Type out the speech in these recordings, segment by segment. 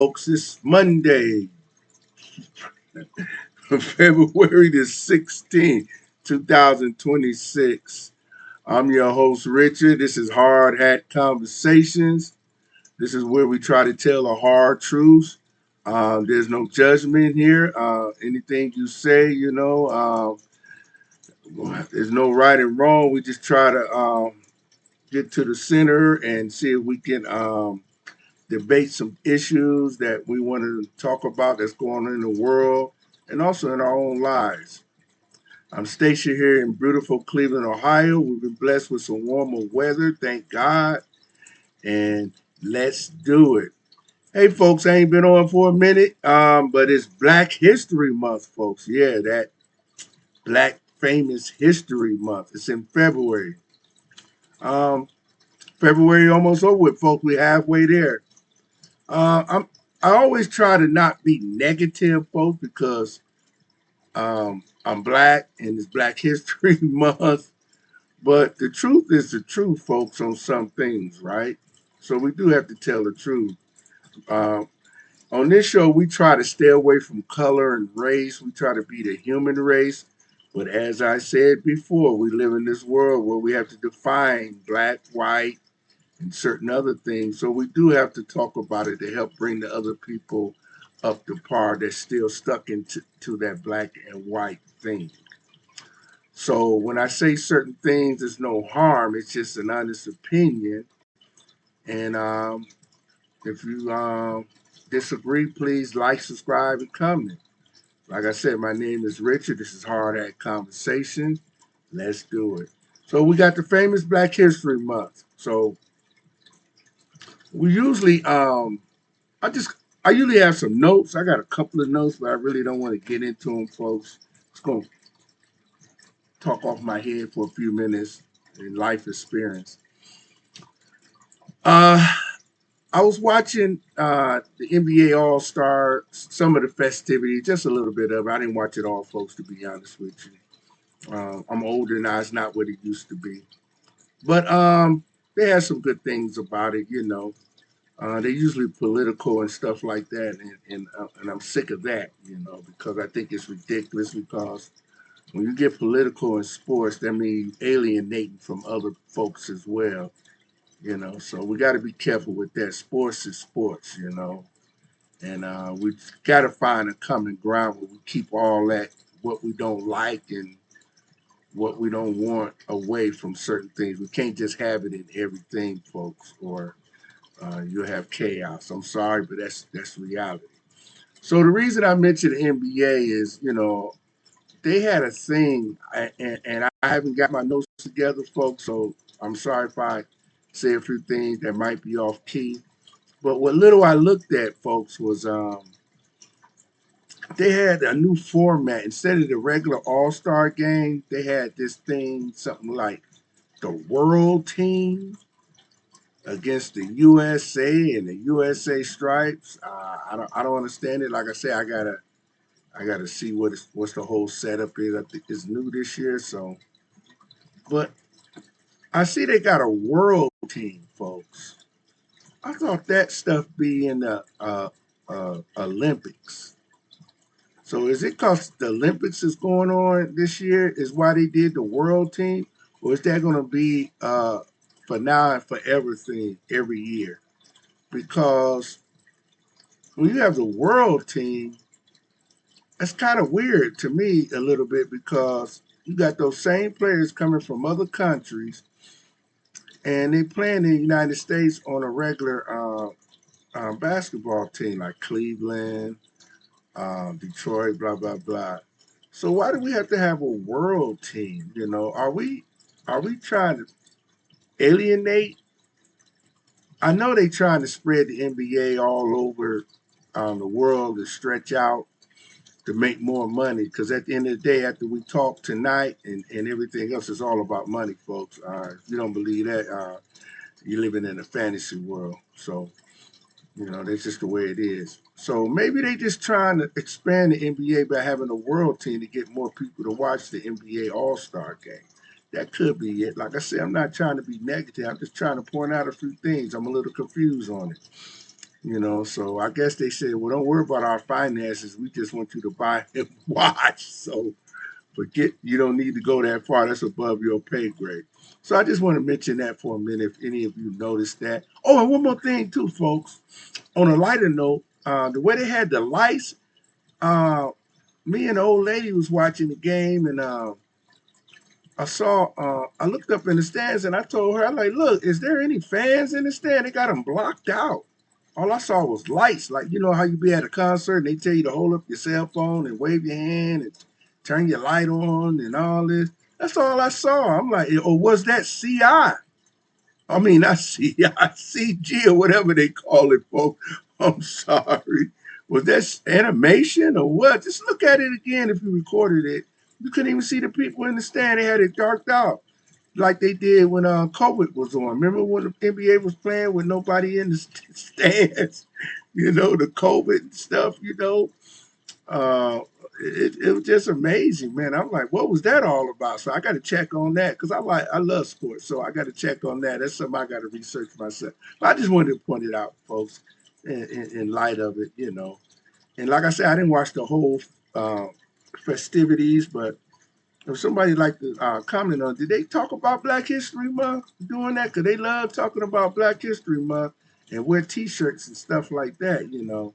folks. It's Monday, February the 16th, 2026. I'm your host, Richard. This is Hard Hat Conversations. This is where we try to tell the hard truths. There's no judgment here. Anything you say, there's no right and wrong. We just try to get to the center and see if we can debate some issues that we want to talk about that's going on in the world and also in our own lives. I'm stationed here in beautiful Cleveland, Ohio. We've been blessed with some warmer weather, thank God. And let's do it. Hey, folks, I ain't been on for a minute, but it's Black History Month, folks. Yeah, that Black Famous History Month. It's in February. Um, February almost over with, folks. We're halfway there. Uh, I'm I always try to not be negative, folks, because I'm black and it's Black History Month. But the truth is the truth, folks, on some things, right? So we do have to tell the truth. Um, on this show, we try to stay away from color and race. We try to be the human race. But as I said before, we live in this world where we have to define black, white, and certain other things. So we do have to talk about it to help bring the other people up to par that's still stuck into to that black and white thing. So when I say certain things, there's no harm. It's just an honest opinion. And if you disagree, please like, subscribe, and comment. Like I said, my name is Richard. This is Hard Hat Conversation. Let's do it. So we got the famous Black History Month. So we usually I just I usually have some notes. I got a couple of notes, but I really don't want to get into them, folks. Just gonna talk off my head for a few minutes in life experience. Uh, I was watching the NBA All Star, some of the festivities, just a little bit of it. I didn't watch it all, folks, to be honest with you. I'm older now; it's not what it used to be. But they had some good things about it. They're usually political and stuff like that, and I'm sick of that, because I think it's ridiculous. Because when you get political in sports, that means alienating from other folks as well. So we got to be careful with that. Sports is sports, and we got to find a common ground where we keep all that what we don't like and what we don't want away from certain things. We can't just have it in everything, folks, or you'll have chaos. I'm sorry, but that's reality. So the reason I mentioned the NBA is, they had a thing, and I haven't got my notes together, folks. So I'm sorry if I say a few things that might be off key. But what little I looked at, folks, was they had a new format. Instead of the regular All Star game, they had this thing, something like the World Team against the USA and the USA Stripes. I don't understand it. Like I say, I gotta see what's the whole setup is. I think it's new this year, so but I see they got a world team, folks. I thought that stuff be in the Olympics. So is it because the Olympics is going on this year? Is why they did the world team, or is that going to be for now and forever thing every year? Because when you have the world team, it's kind of weird to me a little bit because you got those same players coming from other countries and they playing in the United States on a regular basketball team like Cleveland, Detroit, blah blah blah. So why do we have to have a world team? Are we trying to alienate? I know they trying to spread the NBA all over the world to stretch out to make more money. Because at the end of the day, after we talk tonight and everything else, it's all about money, folks. If you don't believe that, you're living in a fantasy world. So, that's just the way it is. So maybe they just trying to expand the NBA by having a world team to get more people to watch the NBA All Star game. That could be it. Like I said, I'm not trying to be negative. I'm just trying to point out a few things. I'm a little confused on it. So I guess they said, well, don't worry about our finances. We just want you to buy and watch. So forget, you don't need to go that far. That's above your pay grade. So I just want to mention that for a minute if any of you noticed that. Oh, and one more thing too, folks. On a lighter note, the way they had the lights, uh, me and the old lady was watching the game, and I looked up in the stands and I told her, I like, look, is there any fans in the stand? They got them blocked out. All I saw was lights. Like, you know how you be at a concert and they tell you to hold up your cell phone and wave your hand and turn your light on and all this. That's all I saw. I'm like, or was that CI? I mean, not CI, CG or whatever they call it, folks. I'm sorry. Was that animation or what? Just look at it again if you recorded it. You couldn't even see the people in the stand. They had it darked out like they did when COVID was on. Remember when the NBA was playing with nobody in the stands? The COVID stuff. Uh, it was just amazing, man. I'm like, what was that all about? So I got to check on that because I love sports, so I got to check on that. That's something I got to research myself. But I just wanted to point it out, folks, in light of it. And like I said, I didn't watch the whole uh, festivities, but if somebody like to comment on, did they talk about Black History Month doing that? Because they love talking about Black History Month and wear T-shirts and stuff like that.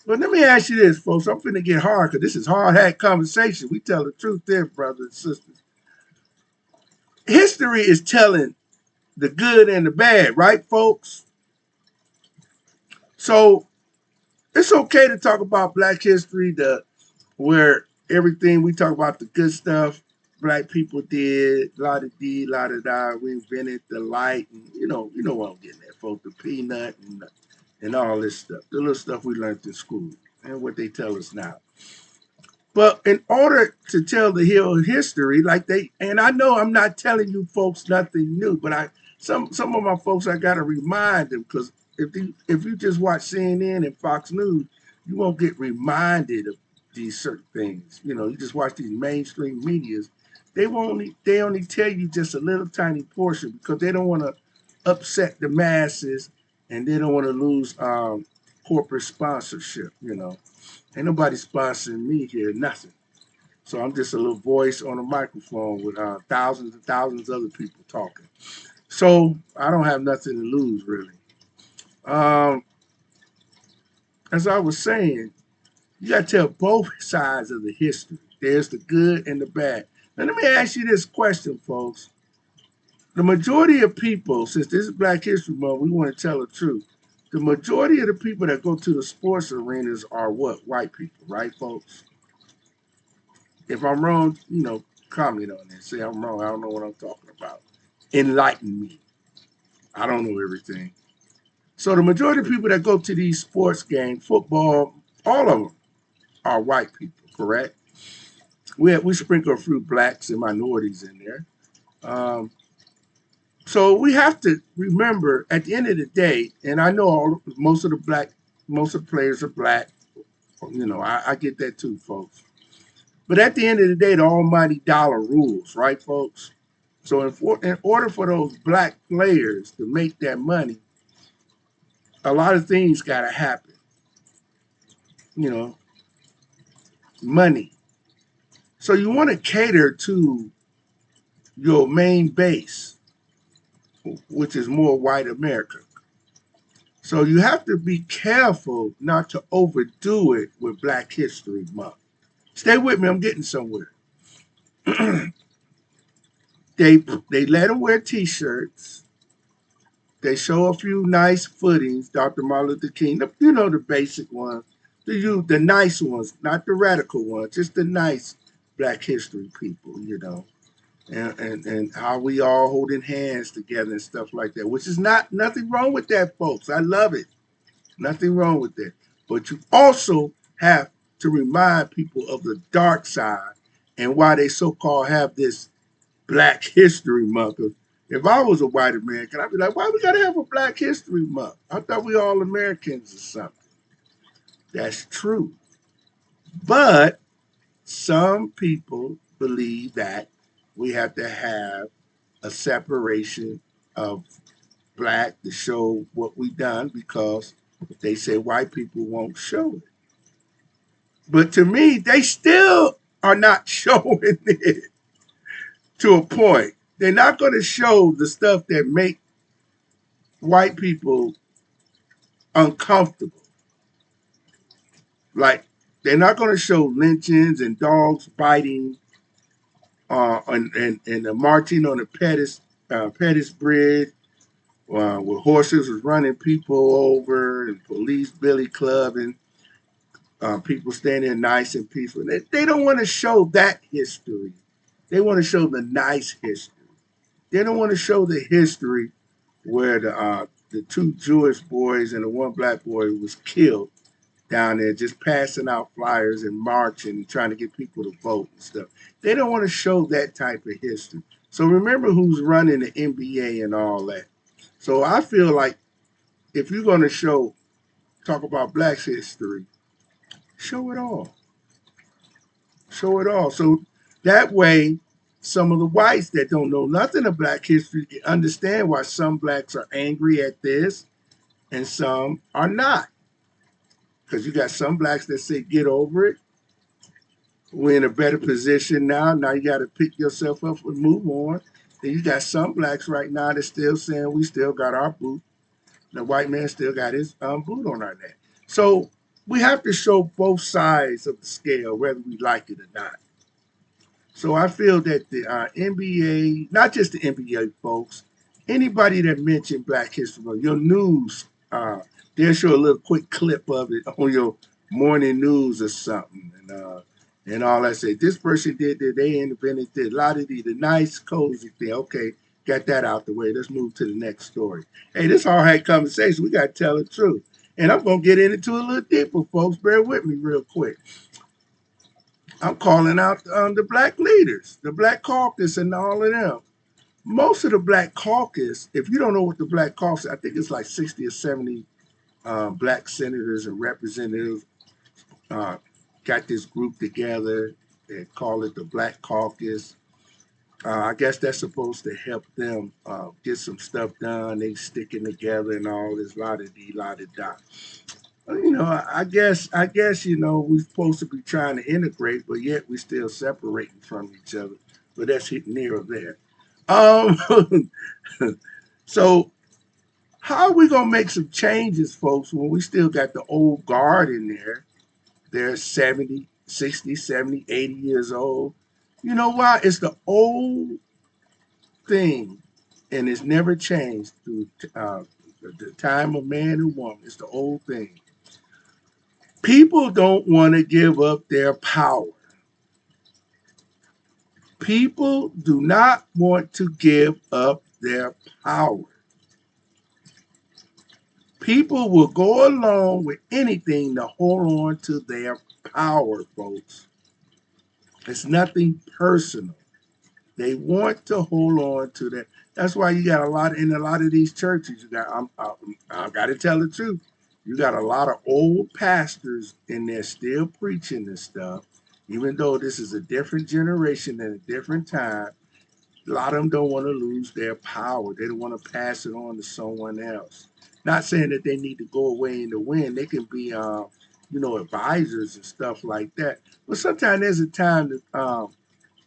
But let me ask you this, folks. I'm finna get hard because this is hard hat conversation. We tell the truth there, brothers and sisters. History is telling the good and the bad, right, folks? So it's okay to talk about Black history, where everything we talk about the good stuff black people did, la da dee, la da da. We invented the light, and you know what I'm getting at, folks. The peanut and all this stuff, the little stuff we learned in school, and what they tell us now. But in order to tell the real history, and I know I'm not telling you folks nothing new, but some of my folks I gotta remind them because if you just watch CNN and Fox News, you won't get reminded of these certain things. You just watch these mainstream medias. They only tell you just a little tiny portion because they don't want to upset the masses and they don't want to lose corporate sponsorship. Ain't nobody sponsoring me here, nothing. So I'm just a little voice on a microphone with thousands and thousands of other people talking. So I don't have nothing to lose, really. Um, as I was saying, you got to tell both sides of the history. There's the good and the bad. Now, let me ask you this question, folks. The majority of people, since this is Black History Month, we want to tell the truth. The majority of the people that go to the sports arenas are what? White people, right, folks? If I'm wrong, comment on it. Say I'm wrong. I don't know what I'm talking about. Enlighten me. I don't know everything. So the majority of people that go to these sports games, football, all of them are white people, correct? We sprinkle a few blacks and minorities in there. Um, so we have to remember at the end of the day, and I know most of the players are black. I get that too, folks. But at the end of the day, the almighty dollar rules, right, folks? So in order for those black players to make that money, a lot of things got to happen. You know, money. So you want to cater to your main base, which is more white America. So you have to be careful not to overdo it with Black History Month. Stay with me, I'm getting somewhere. They let them wear T-shirts. They show a few nice footings, Dr. Martin Luther King. The basic ones, the nice ones, not the radical ones, just the nice Black History people. And how we all holding hands together and stuff like that, which is nothing wrong with that, folks. I love it. Nothing wrong with that. But you also have to remind people of the dark side and why they so-called have this Black History Month. If I was a white American, I'd be like, why we gotta have a Black History Month? I thought we all Americans or something. That's true. But some people believe that we have to have a separation of black to show what we done because They say white people won't show it. But to me, they still are not showing it to a point. They're not going to show the stuff that make white people uncomfortable. Like they're not going to show lynchings and dogs biting and marching on the Pettis Bridge where horses was running people over and police billy clubbing, people standing nice and peaceful. They don't want to show that history. They want to show the nice history. They don't want to show the history where the two Jewish boys and the one black boy was killed down there just passing out flyers and marching and trying to get people to vote and stuff. They don't want to show that type of history. So remember who's running the NBA and all that. So I feel like if you're going to talk about Black history, show it all. Show it all. So that way, some of the whites that don't know nothing of Black history can understand why some blacks are angry at this and some are not. Because you got some blacks that say, get over it. We're in a better position now. Now you got to pick yourself up and move on. Then you got some blacks right now that's still saying we still got our boot. The white man still got his boot on our neck. So we have to show both sides of the scale, whether we like it or not. So I feel that the NBA, not just the NBA folks, anybody that mentioned Black History Month, your news, they'll show a little quick clip of it on your morning news or something, and all that. Say this person did that, they invented this, a lot of the nice cozy thing. Okay, got that out the way. Let's move to the next story. Hey, this all had conversation. We got to tell the truth, and I'm gonna get into a little deeper, folks. Bear with me real quick. I'm calling out the black leaders, the black caucus, and all of them. Most of the black caucus, if you don't know what the black caucus, I think it's like 60 or 70 black senators and representatives uh, got this group together and call it the Black Caucus. I guess that's supposed to help them get some stuff done. They sticking together and all this la da dee la da da. I guess we're supposed to be trying to integrate, but yet we're still separating from each other. But that's hitting near or there. Um, so how are we gonna make some changes, folks, when we still got the old guard in there? They're 70, 60, 70, 80 years old. You know why? It's the old thing, and it's never changed through the time of man and woman. It's the old thing. People don't want to give up their power. People do not want to give up their power. People will go along with anything to hold on to their power, folks. It's nothing personal. They want to hold on to that. That's why you got in a lot of these churches. You got I got to tell the truth. You got a lot of old pastors in there still preaching this stuff, even though this is a different generation and a different time. A lot of them don't want to lose their power. They don't want to pass it on to someone else. Not saying that they need to go away in the wind. They can be, advisors and stuff like that. But sometimes there's a time to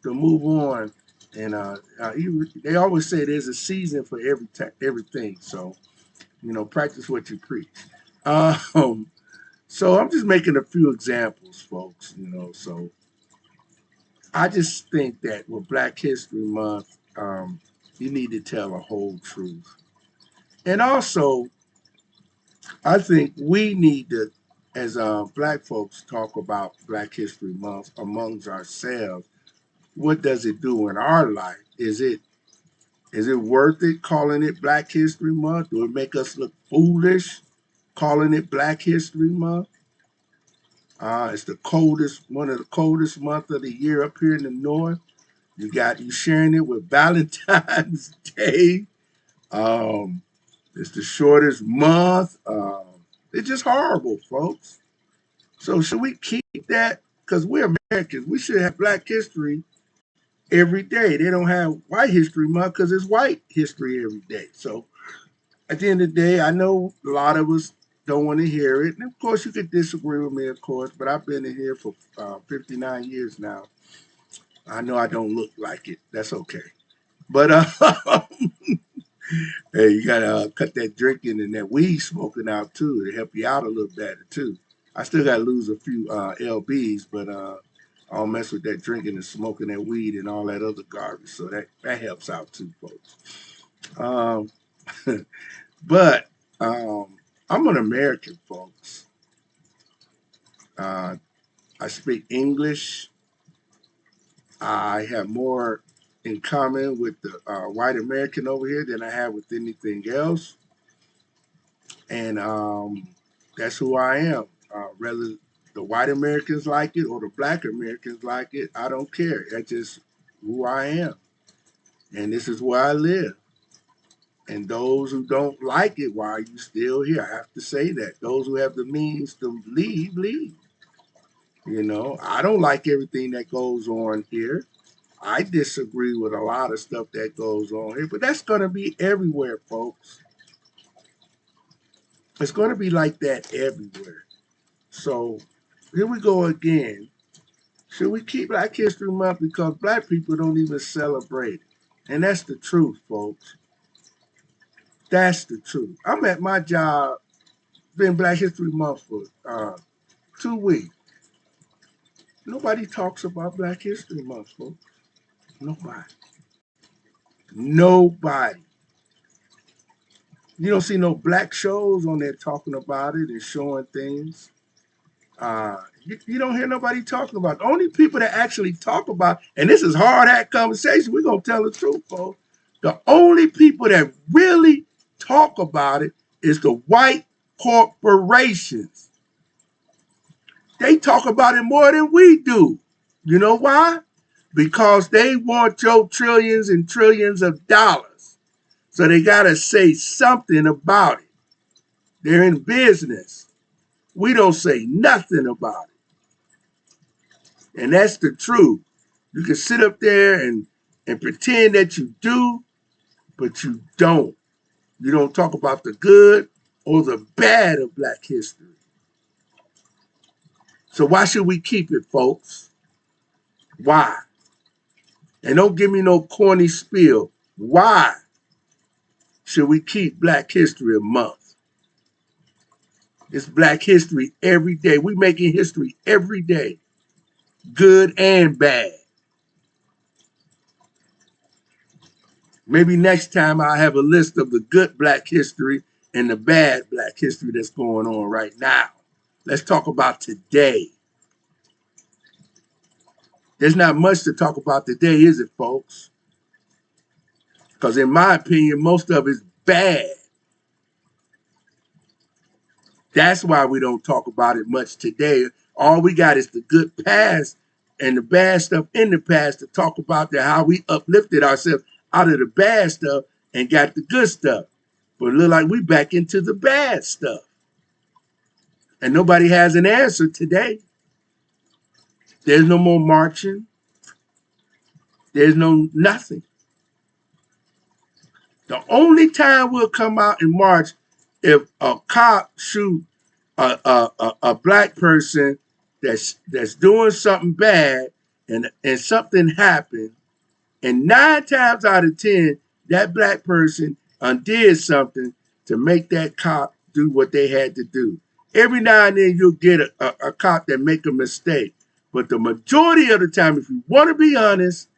move on. And they always say there's a season for everything. So practice what you preach. Um, so I'm just making a few examples, folks. So I just think that with Black History Month, you need to tell a whole truth. And also, I think we need to, as Black folks, talk about Black History Month amongst ourselves. What does it do in our life? Is it worth it calling it Black History Month? Do it make us look foolish calling it Black History Month? It's one of the coldest month of the year up here in the north. You sharing it with Valentine's Day. Um, it's the shortest month. It's just horrible, folks. So should we keep that? Because we're Americans. We should have Black history every day. They don't have White History Month because it's white history every day. So at the end of the day, I know a lot of us. don't want to hear it. And of course, you could disagree with me, of course, but I've been in here for 59 years now. I know I don't look like it. That's okay. But hey, you gotta cut that drinking and that weed smoking out too to help you out a little better too. I still gotta lose a few lbs, but I don't mess with that drinking and smoking that weed and all that other garbage. So that helps out too, folks. Um, but I'm an American, folks. Uh, I speak English. I have more in common with the white American over here than I have with anything else. And that's who I am. Whether the white Americans like it or the black Americans like it, I don't care. That's just who I am. And this is where I live. And those who don't like it, why are you still here? I have to say that. Those who have the means to leave, leave. I don't like everything that goes on here. I disagree with a lot of stuff that goes on here, but that's going to be everywhere, folks. It's going to be like that everywhere. So here we go again. Should we keep Black History Month because black people don't even celebrate it? And that's the truth, folks. That's the truth. I'm at my job, been Black History Month for 2 weeks. Nobody talks about Black History Month, folks. Nobody. Nobody. You don't see no black shows on there talking about it and showing things. You don't hear nobody talking about it. The only people that actually talk about, and this is hard hat conversation, we're going to tell the truth, folks. The only people that really talk about it is the white corporations. They talk about it more than we do. You know why? Because they want your trillions and trillions of dollars. So they got to say something about it. They're in business. We don't say nothing about it. And that's the truth. You can sit up there and pretend that you do, but you don't. You don't talk about the good or the bad of Black history. So why should we keep it, folks? Why? And don't give me no corny spiel. Why should we keep Black History Month? It's Black history every day. We making history every day, good and bad. Maybe next time I'll have a list of the good Black history and the bad Black history that's going on right now. Let's talk about today. There's not much to talk about today, is it, folks? Because in my opinion, most of it's bad. That's why we don't talk about it much today. All we got is the good past and the bad stuff in the past to talk about how we uplifted ourselves out of the bad stuff and got the good stuff. But it look like we back into the bad stuff. And nobody has an answer today. There's no more marching. There's no nothing. The only time we'll come out and march if a cop shoot a black person that's doing something bad and something happened, and 9 times out of 10, that black person undid something to make that cop do what they had to do. Every now and then you'll get a cop that make a mistake, but the majority of the time, if you want to be honest,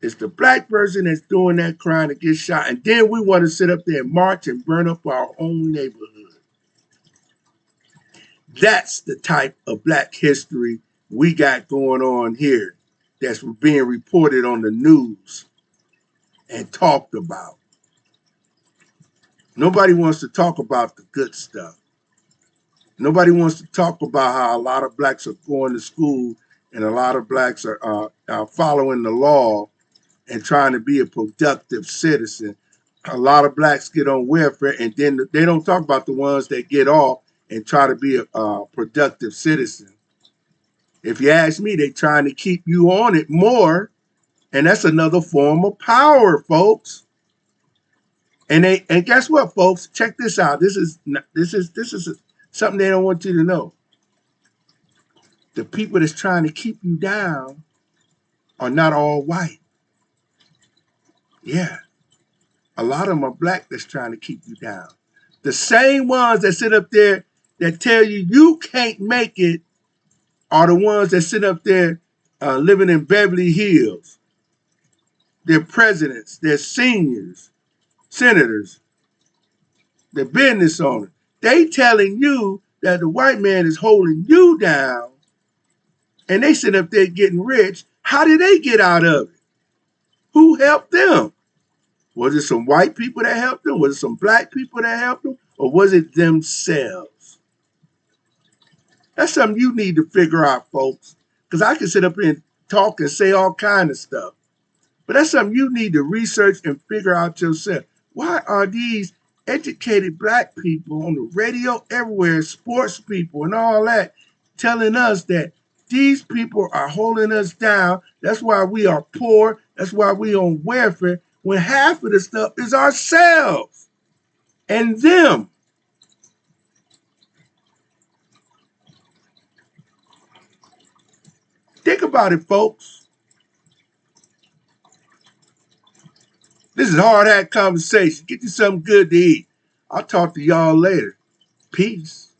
it's the black person that's doing that crime that gets shot, and then we want to sit up there and march and burn up our own neighborhood. That's the type of black history we got going on here that's being reported on the news and talked about. Nobody wants to talk about the good stuff. Nobody wants to talk about how a lot of blacks are going to school and a lot of blacks are following the law and trying to be a productive citizen. A lot of blacks get on welfare, and then they don't talk about the ones that get off and try to be a productive citizen. If you ask me, they're trying to keep you on it more, and that's another form of power, folks. And guess what, folks? Check this out. This is something they don't want you to know. The people that's trying to keep you down are not all white. Yeah, a lot of them are black that's trying to keep you down. The same ones that sit up there that tell you you can't make it are the ones that sit up there living in Beverly Hills. They're presidents, they're seniors, senators, they're business owners. They telling you that the white man is holding you down and they sit up there getting rich. How did they get out of it? Who helped them? Was it some white people that helped them? Was it some black people that helped them? Or was it themselves? That's something you need to figure out, folks. Because I can sit up here and talk and say all kind of stuff. But that's something you need to research and figure out yourself. Why are these educated black people on the radio everywhere, sports people and all that, telling us that these people are holding us down? That's why we are poor. That's why we on welfare. When half of the stuff is ourselves and them. Think about it, folks. This is Hard Hat Conversation. Get you something good to eat. I'll talk to y'all later. Peace.